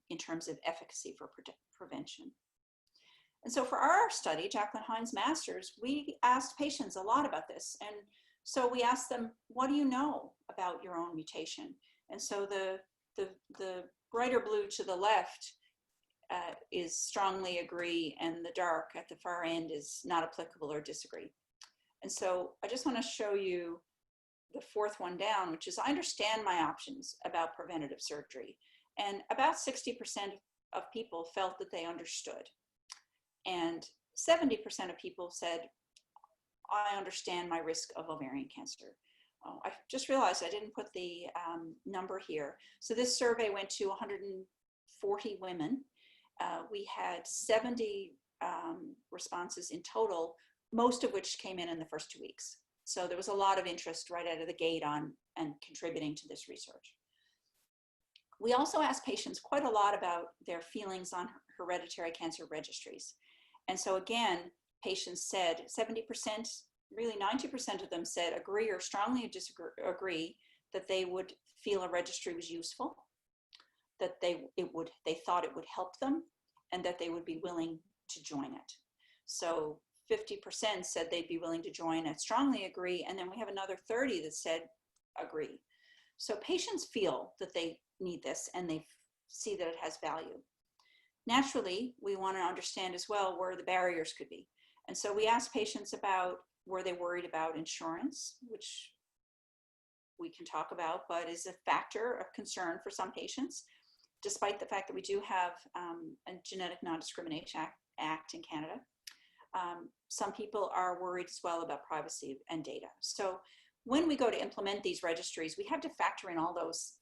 in terms of efficacy for prevention. And so for our study, Jacqueline Hines Masters, we asked patients a lot about this. And so we asked them, what do you know about your own mutation? And so the brighter blue to the left is strongly agree, and the dark at the far end is not applicable or disagree. And so I just want to show you the fourth one down, which is I understand my options about preventative surgery. And about 60% of people felt that they understood. And 70% of people said, I understand my risk of ovarian cancer. Oh, I just realized I didn't put the number here. So this survey went to 140 women. We had 70 responses in total, most of which came in the first 2 weeks. So there was a lot of interest right out of the gate on and contributing to this research. We also asked patients quite a lot about their feelings on hereditary cancer registries. And so again, patients said 70%, really 90% of them said agree or strongly disagree that they would feel a registry was useful, that they thought it would help them, and that they would be willing to join it. So 50% said they'd be willing to join it, strongly agree, and then we have another 30 that said agree. So patients feel that they need this and they see that it has value. Naturally, we want to understand as well where the barriers could be. And so we asked patients about, were they worried about insurance, which we can talk about, but is a factor of concern for some patients, despite the fact that we do have a Genetic Non-Discrimination Act in Canada. Some people are worried as well about privacy and data. So when we go to implement these registries, we have to factor in all those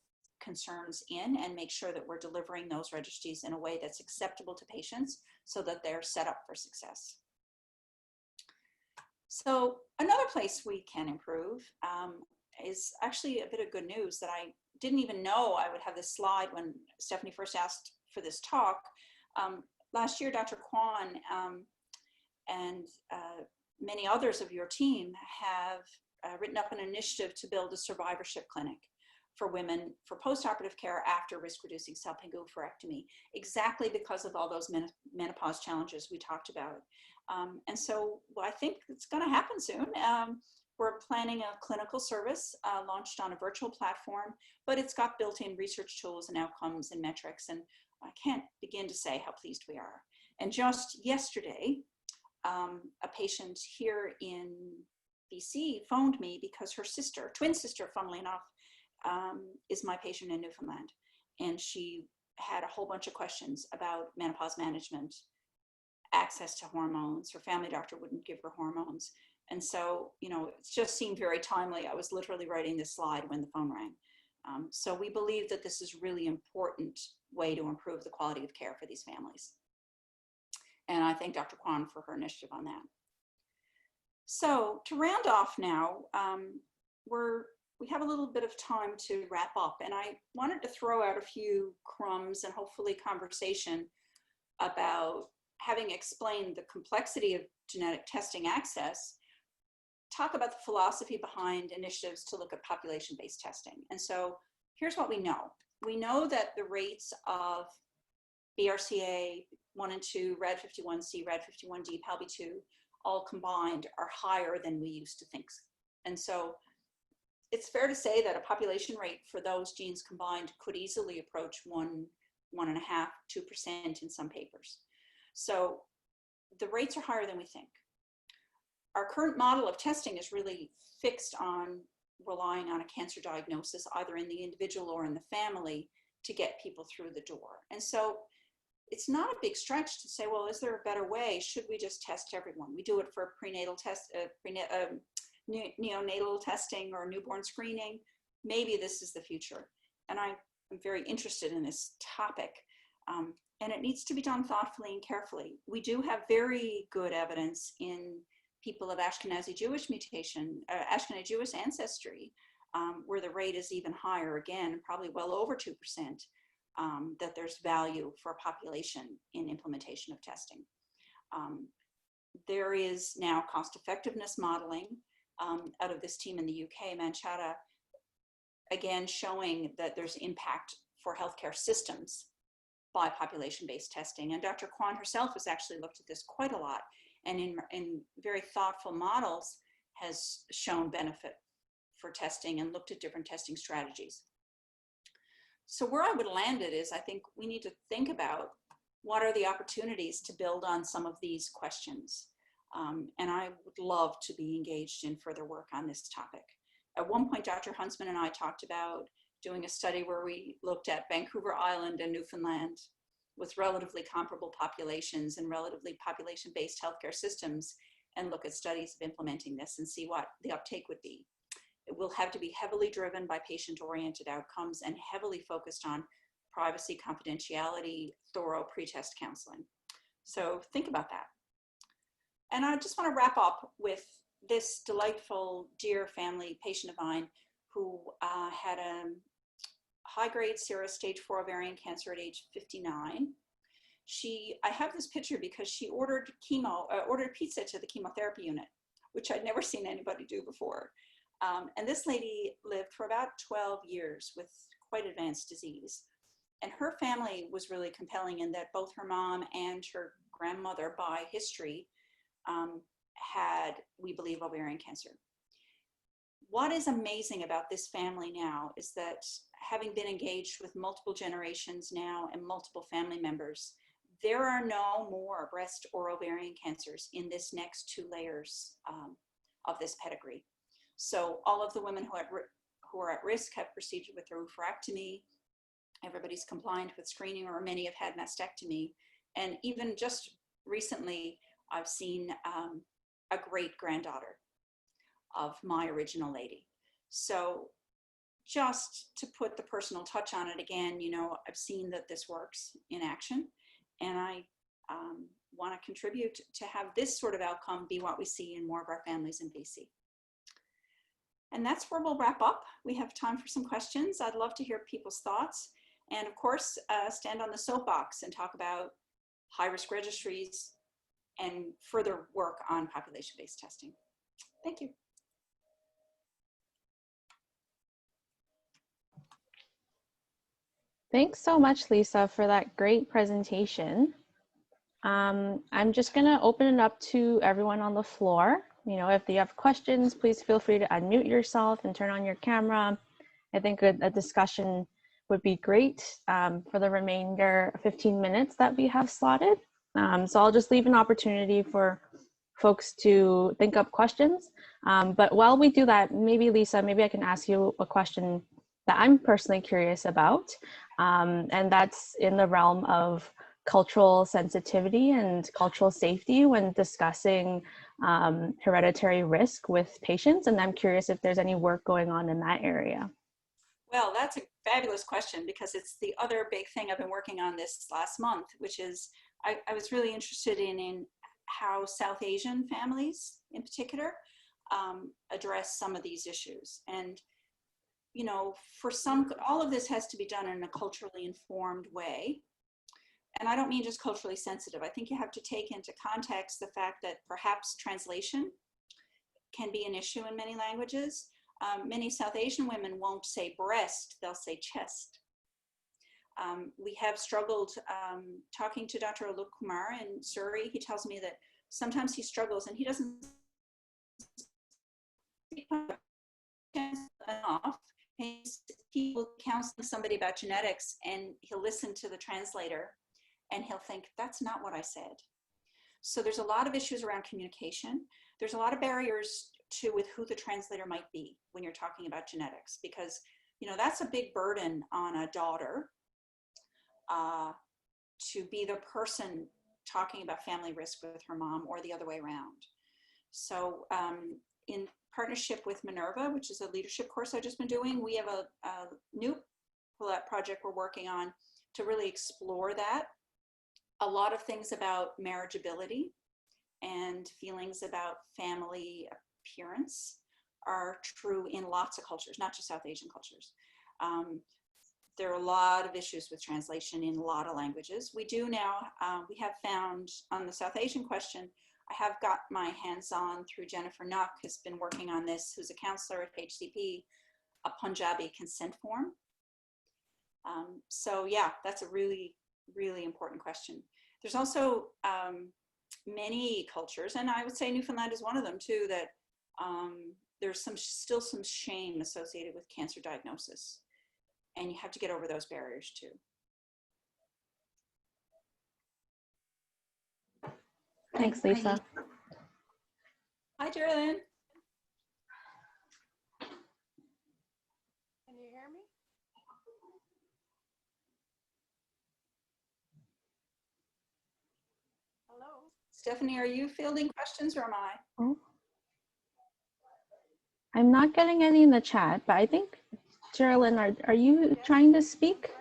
concerns in and make sure that we're delivering those registries in a way that's acceptable to patients so that they're set up for success. So another place we can improve is actually a bit of good news that I didn't even know I would have this slide when Stephanie first asked for this talk. Last year, Dr. Kwan and many others of your team have written up an initiative to build a survivorship clinic for women for postoperative care after risk-reducing salpingo-oophorectomy, exactly because of all those menopause challenges we talked about. And so I think it's going to happen soon. We're planning a clinical service launched on a virtual platform, but it's got built-in research tools and outcomes and metrics, and I can't begin to say how pleased we are. And just yesterday, a patient here in BC phoned me because her sister, twin sister, funnily enough, is my patient in Newfoundland. And she had a whole bunch of questions about menopause management, access to hormones. Her family doctor wouldn't give her hormones. And so, you know, it just seemed very timely. I was literally writing this slide when the phone rang. So we believe that this is a really important way to improve the quality of care for these families. And I thank Dr. Kwan for her initiative on that. So to round off now, we have a little bit of time to wrap up, and I wanted to throw out a few crumbs and hopefully conversation about, having explained the complexity of genetic testing access, talk about the philosophy behind initiatives to look at population-based testing. And so here's what we know. We know that the rates of BRCA 1 and 2, RAD51C, RAD51D, PALB2, all combined are higher than we used to think. And so it's fair to say that a population rate for those genes combined could easily approach 1, 1.5, 2% in some papers. So the rates are higher than we think. Our current model of testing is really fixed on relying on a cancer diagnosis, either in the individual or in the family, to get people through the door. And so it's not a big stretch to say, well, is there a better way? Should we just test everyone? We do it for prenatal test, neonatal testing or newborn screening. Maybe this is the future. And I'm very interested in this topic. And it needs to be done thoughtfully and carefully. We do have very good evidence in people of Ashkenazi Jewish mutation, Ashkenazi Jewish ancestry, where the rate is even higher, again, probably well over 2%, that there's value for a population in implementation of testing. There is now cost effectiveness modeling out of this team in the UK, Manchata, again, showing that there's impact for healthcare systems by population-based testing. And Dr. Kwan herself has actually looked at this quite a lot, and in very thoughtful models has shown benefit for testing and looked at different testing strategies. So where I would land it is, I think we need to think about what are the opportunities to build on some of these questions. And I would love to be engaged in further work on this topic. At one point, Dr. Huntsman and I talked about doing a study where we looked at Vancouver Island and Newfoundland with relatively comparable populations and relatively population-based healthcare systems, and look at studies of implementing this and see what the uptake would be. It will have to be heavily driven by patient-oriented outcomes and heavily focused on privacy, confidentiality, thorough pre-test counseling. So think about that. And I just want to wrap up with this delightful, dear family patient of mine who had a high-grade serous stage 4 ovarian cancer at age 59. I have this picture because she ordered pizza to the chemotherapy unit, which I'd never seen anybody do before. And this lady lived for about 12 years with quite advanced disease. And her family was really compelling in that both her mom and her grandmother, by history, had, we believe, ovarian cancer. What is amazing about this family now is that, having been engaged with multiple generations now and multiple family members, there are no more breast or ovarian cancers in this next 2 layers of this pedigree. So all of the women who are at risk have proceeded with their oophorectomy. Everybody's compliant with screening, or many have had mastectomy. And even just recently, I've seen a great granddaughter of my original lady. So just to put the personal touch on it again, you know, I've seen that this works in action, and I want to contribute to have this sort of outcome be what we see in more of our families in BC. And that's where we'll wrap up. We have time for some questions. I'd love to hear people's thoughts, and of course, stand on the soapbox and talk about high-risk registries and further work on population-based testing. Thank you. Thanks so much, Lisa, for that great presentation. I'm just going to open it up to everyone on the floor. You know, if you have questions, please feel free to unmute yourself and turn on your camera. I think a discussion would be great for the remainder 15 minutes that we have slotted. So I'll just leave an opportunity for folks to think up questions. But while we do that, maybe Lisa, maybe I can ask you a question that I'm personally curious about. And that's in the realm of cultural sensitivity and cultural safety when discussing hereditary risk with patients. And I'm curious if there's any work going on in that area. Well, that's a fabulous question, because it's the other big thing I've been working on this last month, which is I was really interested in how South Asian families in particular address some of these issues. And, you know, for some, all of this has to be done in a culturally informed way. And I don't mean just culturally sensitive. I think you have to take into context the fact that perhaps translation can be an issue in many languages. Many South Asian women won't say breast, they'll say chest. We have struggled talking to Dr. Alok Kumar in Surrey. He tells me that sometimes he struggles and he doesn't speak enough. He will counsel somebody about genetics and he'll listen to the translator and he'll think, that's not what I said. So there's a lot of issues around communication. There's a lot of barriers with who the translator might be when you're talking about genetics, because, you know, that's a big burden on a daughter to be the person talking about family risk with her mom, or the other way around. So in partnership with Minerva, which is a leadership course I've just been doing, we have a new project we're working on to really explore that. A lot of things about marriageability and feelings about family appearance are true in lots of cultures, not just South Asian cultures. There are a lot of issues with translation in a lot of languages. We do now, we have found on the South Asian question, I have got my hands on through Jennifer Nuck, who's been working on this, who's a counselor at HCP, a Punjabi consent form. So yeah, that's a really, really important question. There's also many cultures, and I would say Newfoundland is one of them too, that there's still some shame associated with cancer diagnosis. And you have to get over those barriers too. Thanks, Lesa. Hi, Geraldine. Can you hear me? Hello? Stephanie, are you fielding questions or am I? Oh. I'm not getting any in the chat, but I think, Geraldine, are you trying to speak?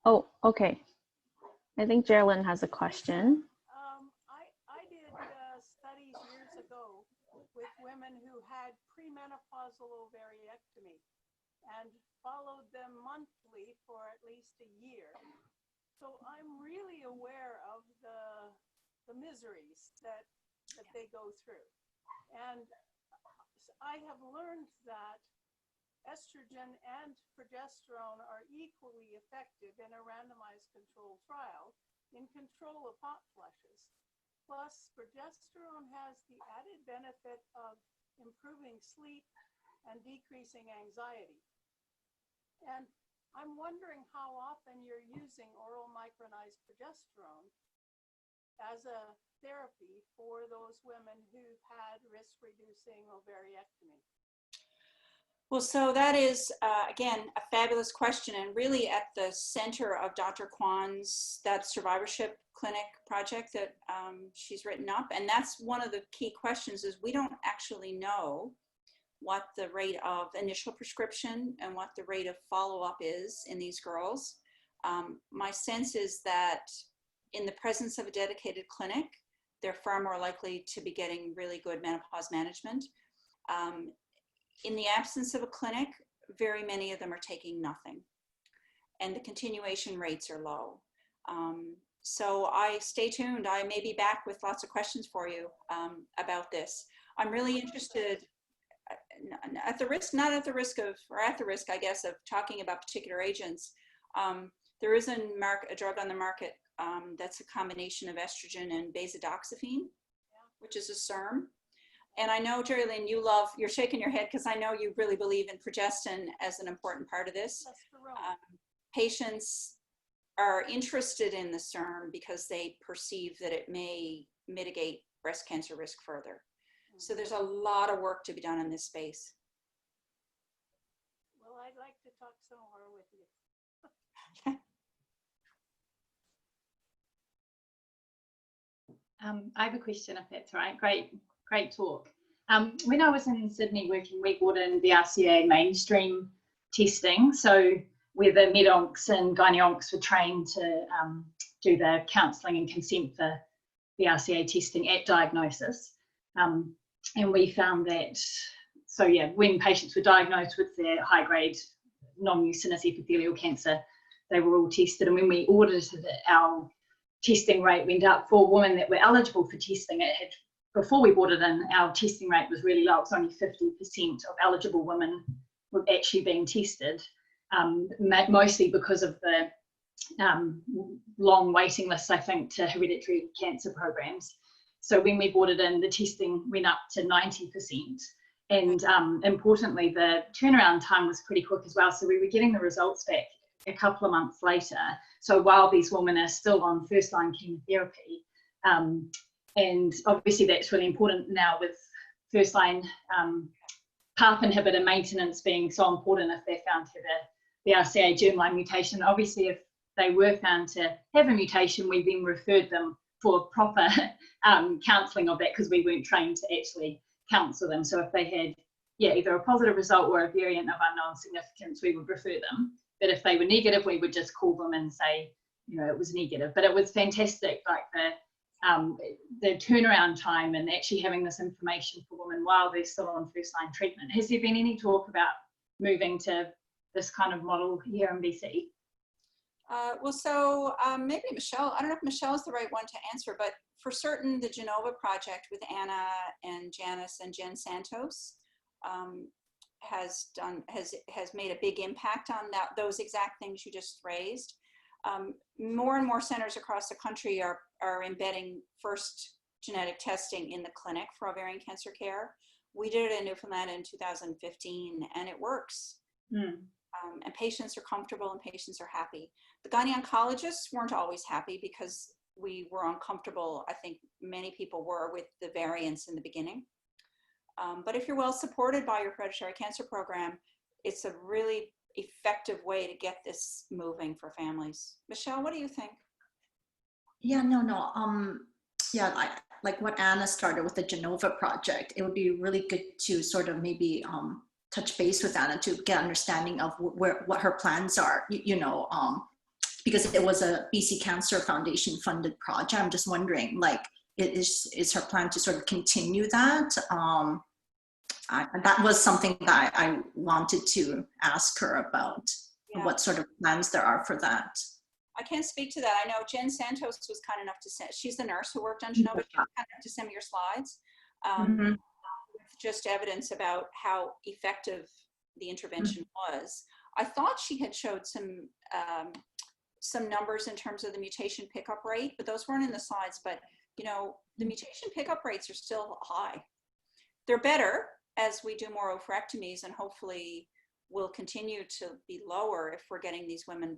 Oh, okay. I think Geraldine has a question. I did studies years ago with women who had premenopausal ovariectomy and followed them monthly for at least a year. So I'm really aware of the miseries that they go through. And I have learned that estrogen and progesterone are equally effective in a randomized controlled trial in control of hot flushes. Plus, progesterone has the added benefit of improving sleep and decreasing anxiety. And I'm wondering how often you're using oral micronized progesterone as a therapy for those women who've had risk-reducing ovariectomy. Well, so that is, again, a fabulous question, and really at the center of Dr. Kwan's, that survivorship clinic project that she's written up. And that's one of the key questions, is we don't actually know what the rate of initial prescription and what the rate of follow-up is in these girls. My sense is that in the presence of a dedicated clinic, they're far more likely to be getting really good menopause management. In the absence of a clinic, very many of them are taking nothing, and the continuation rates are low. So stay tuned. I may be back with lots of questions for you about this. I'm really interested, at the risk, not at the risk of, or at the risk, I guess, of talking about particular agents. There is a drug on the market that's a combination of estrogen and basidoxifene, which is a SERM. And I know, Geraldine, you're shaking your head because I know you really believe in progestin as an important part of this. Patients are interested in the SERM because they perceive that it may mitigate breast cancer risk further. So there's a lot of work to be done in this space. Well, I'd like to talk some more with you. I have a question, if that's all right. Great talk. When I was in Sydney working, we brought in the RCA mainstream testing. So where the med-oncs and gyne-oncs were trained to do the counselling and consent for the RCA testing at diagnosis. And we found that, so yeah, when patients were diagnosed with their high-grade non-mucinous epithelial cancer, they were all tested. And when we audited it, our testing rate went up for women that were eligible for testing. Before we brought it in, our testing rate was really low. It was only 50% of eligible women were actually being tested, mostly because of the long waiting lists, I think, to hereditary cancer programs. So when we brought it in, the testing went up to 90%. And importantly, the turnaround time was pretty quick as well. So we were getting the results back a couple of months later. So while these women are still on first-line chemotherapy, and obviously that's really important now with first-line PARP inhibitor maintenance being so important if they're found to have the RCA germline mutation. Obviously, if they were found to have a mutation, we then referred them for proper counselling of that, because we weren't trained to actually counsel them. So if they had, either a positive result or a variant of unknown significance, we would refer them. But if they were negative, we would just call them and say, it was negative. But it was fantastic, like the the turnaround time and actually having this information for women while they're still on first-line treatment. Has there been any talk about moving to this kind of model here in BC? Maybe Michelle, I don't know if Michelle is the right one to answer, but for certain, the Genova project with Anna and Janice and Jen Santos has made a big impact on those exact things you just raised. More and more centers across the country are embedding first genetic testing in the clinic for ovarian cancer care. We did it in Newfoundland in 2015, and it works. And patients are comfortable and patients are happy. The gynecologists weren't always happy because we were uncomfortable. I think many people were with the variants in the beginning. But if you're well supported by your hereditary cancer program, it's a really effective way to get this moving for families. Michelle, what do you think? Yeah, no. Yeah, like what Anna started with the Genova project, it would be really good to sort of maybe touch base with Anna to get understanding of what her plans are, because it was a BC Cancer Foundation funded project. I'm just wondering, like, is her plan to sort of continue that? That was something that I wanted to ask her about, what sort of plans there are for that. I can't speak to that. I know Jen Santos was kind enough to send, she's the nurse who worked on Genova, she was kind enough to send me your slides. With just evidence about how effective the intervention was. I thought she had showed some numbers in terms of the mutation pickup rate, but those weren't in the slides. But the mutation pickup rates are still high. They're better as we do more oophorectomies, and hopefully will continue to be lower if we're getting these women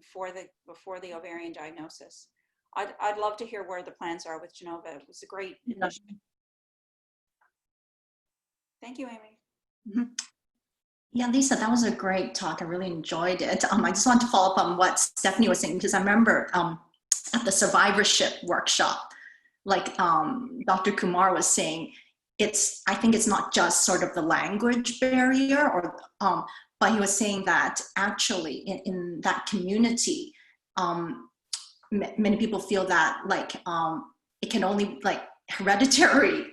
before the ovarian diagnosis. I'd love to hear where the plans are with Genova. It was a great initiative. Thank you, Amy. Yeah, Lisa, that was a great talk. I really enjoyed it. I just want to follow up on what Stephanie was saying, because I remember at the survivorship workshop, like Dr. Kumar was saying, I think it's not just sort of the language barrier, but he was saying that actually in that community, many people feel that like it can only, like, hereditary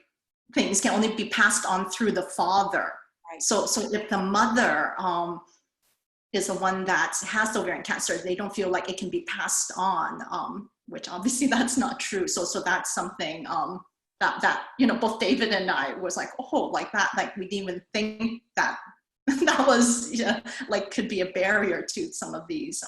things can only be passed on through the father. Right. So if the mother is the one that has ovarian cancer, they don't feel like it can be passed on, which obviously that's not true. So that's something that both David and I was like, oh, like that, like we didn't even think that that was like could be a barrier to some of these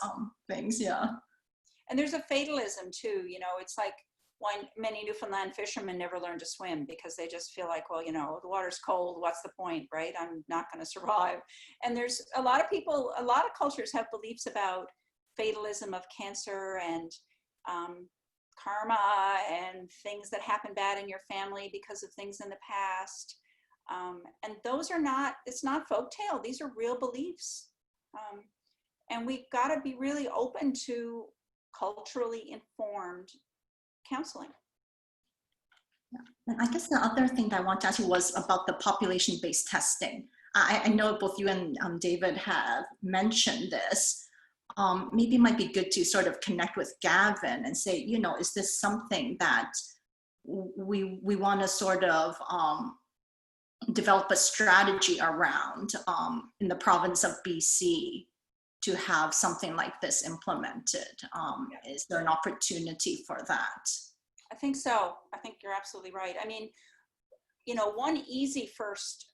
things. And there's a fatalism too. It's like when many Newfoundland fishermen never learn to swim because they just feel like, well, the water's cold, what's the point, right? I'm not going to survive. And there's a lot of people, a lot of cultures have beliefs about fatalism of cancer and karma and things that happen bad in your family because of things in the past. And those are not, it's not folktale, these are real beliefs. And we've got to be really open to culturally informed counseling. And I guess the other thing that I want to ask you was about the population-based testing. I know both you and David have mentioned this. Maybe it might be good to sort of connect with Gavin and say, is this something that we want to sort of develop a strategy around in the province of BC to have something like this implemented? Is there an opportunity for that? I think so. I think you're absolutely right. I mean, one easy first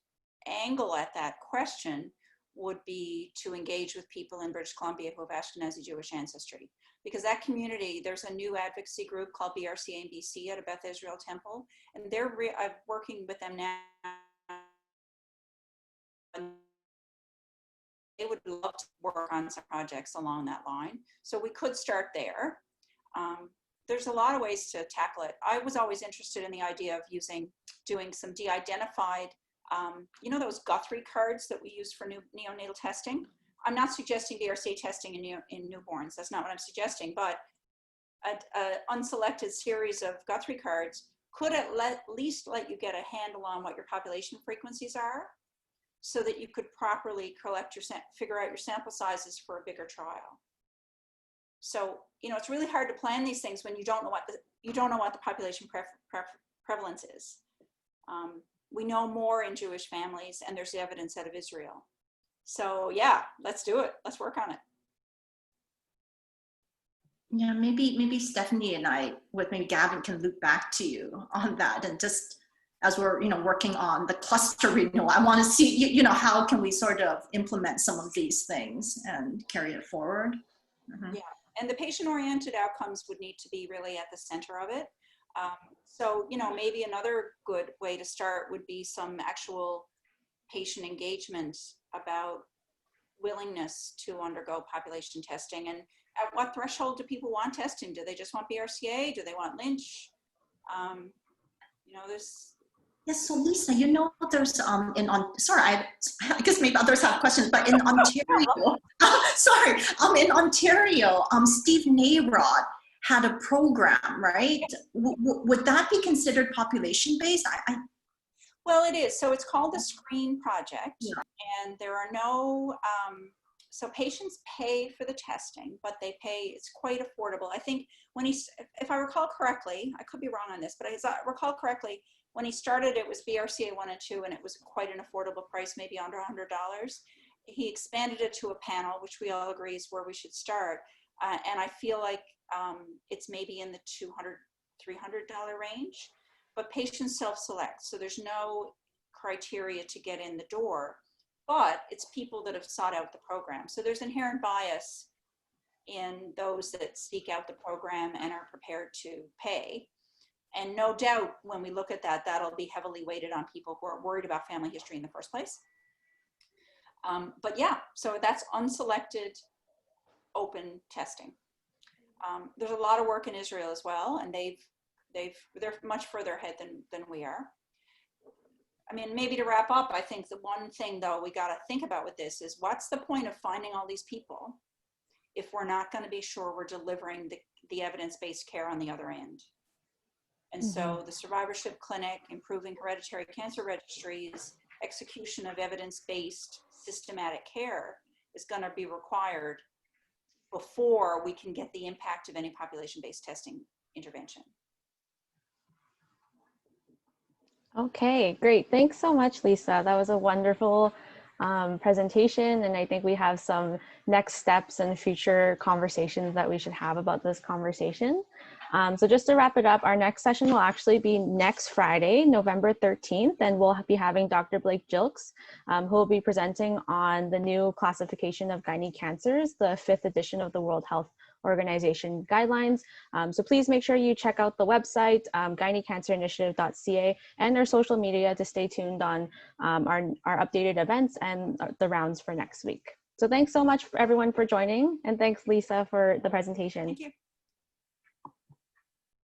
angle at that question would be to engage with people in British Columbia who have Ashkenazi Jewish ancestry, because that community, there's a new advocacy group called BRCA in BC at a Beth Israel Temple, and they're working with them now. They would love to work on some projects along that line. So we could start there. There's a lot of ways to tackle it. I was always interested in the idea of doing some de-identified, those Guthrie cards that we use for neonatal testing. I'm not suggesting BRCA testing in newborns. That's not what I'm suggesting, but an unselected series of Guthrie cards could at least let you get a handle on what your population frequencies are, so that you could properly figure out your sample sizes for a bigger trial. So, it's really hard to plan these things when you don't know what the population prevalence is. We know more in Jewish families, and there's evidence out of Israel. So yeah, let's do it. Let's work on it. Yeah, maybe Stephanie and I, with maybe Gavin, can loop back to you on that, and just as we're working on the cluster renewal, I want to see how can we sort of implement some of these things and carry it forward. Mm-hmm. Yeah, and the patient-oriented outcomes would need to be really at the center of it. So maybe another good way to start would be some actual patient engagement about willingness to undergo population testing, and at what threshold do people want testing? Do they just want BRCA? Do they want Lynch? There's. Yes, so Lesa, there's sorry, I guess maybe others have questions, but in Ontario, in Ontario, Steve Nayrod had a program, right? Would that be considered population-based? Well, it is. So it's called the Screen Project, yeah. And there are no, so patients pay for the testing, but it's quite affordable. I think if I recall correctly, I could be wrong on this, but as I recall correctly, when he started, it was BRCA 1 and 2, and it was quite an affordable price, maybe under $100. He expanded it to a panel, which we all agree is where we should start. And I feel like it's maybe in the $200, $300 range, but patients self-select. So there's no criteria to get in the door, but it's people that have sought out the program. So there's inherent bias in those that seek out the program and are prepared to pay. And no doubt when we look at that, that'll be heavily weighted on people who are worried about family history in the first place. But yeah, so that's unselected open testing. There's a lot of work in Israel as well, and they're much further ahead than we are. I mean, maybe to wrap up, I think the one thing though we got to think about with this is, what's the point of finding all these people if we're not going to be sure we're delivering the evidence-based care on the other end? And so the survivorship clinic, improving hereditary cancer registries, execution of evidence-based systematic care is going to be required before we can get the impact of any population-based testing intervention. Okay, great. Thanks so much, Lesa. That was a wonderful presentation, and I think we have some next steps and future conversations that we should have about this conversation. So just to wrap it up, our next session will actually be next Friday, November 13th, and we'll be having Dr. Blake Jilks, who will be presenting on the new classification of gynae cancers, the 5th edition of the World Health Organization guidelines. So please make sure you check out the website, gynaecancerinitiative.ca, and our social media to stay tuned on our updated events and the rounds for next week. So thanks so much for everyone for joining, and thanks Lesa for the presentation. Thank you.